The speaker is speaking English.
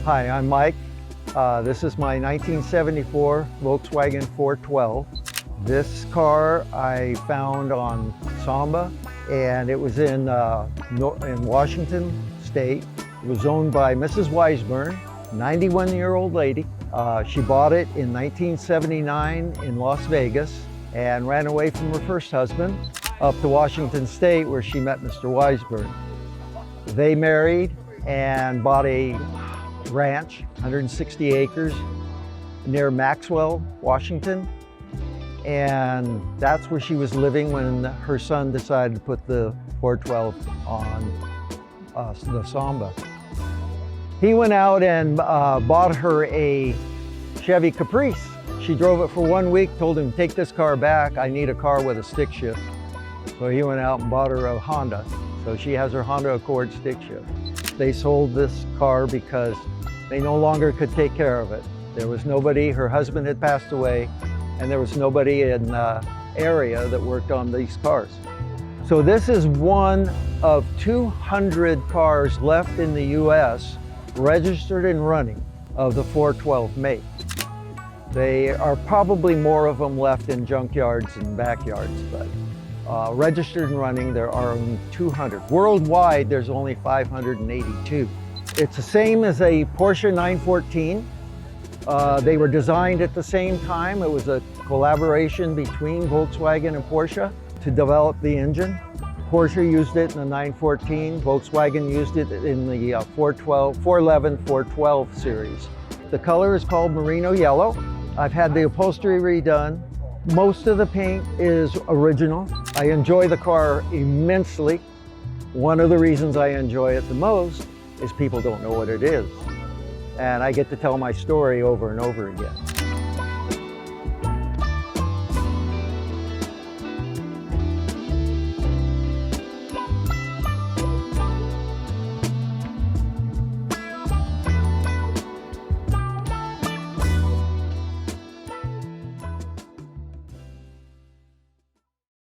Hi, I'm Mike. This is my 1974 Volkswagen 412. This car I found on Samba, and it was in Washington State. It was owned by Mrs. Wiseberg, 91-year-old lady. She bought it in 1979 in Las Vegas and ran away from her first husband up to Washington State, where she met Mr. Wiseberg. They married and bought a ranch, 160 acres, near Maxwell, Washington. And that's where she was living when her son decided to put the 412 on the Samba. He went out and bought her a Chevy Caprice. She drove it for 1 week, told him, take this car back, I need a car with a stick shift. So he went out and bought her a Honda. So she has her Honda Accord stick shift. They sold this car because they no longer could take care of it. There was nobody, her husband had passed away, and there was nobody in the area that worked on these cars. So this is one of 200 cars left in the US registered and running of the 412 make. There are probably more of them left in junkyards and backyards, but registered and running, there are only 200. Worldwide, there's only 582. It's the same as a Porsche 914. They were designed at the same time. It was a collaboration between Volkswagen and Porsche to develop the engine. Porsche used it in the 914. Volkswagen used it in the 411, 412 series. The color is called merino yellow. I've had the upholstery redone. Most of the paint is original. I enjoy the car immensely. One of the reasons I enjoy it the most is people don't know what it is. And I get to tell my story over and over again.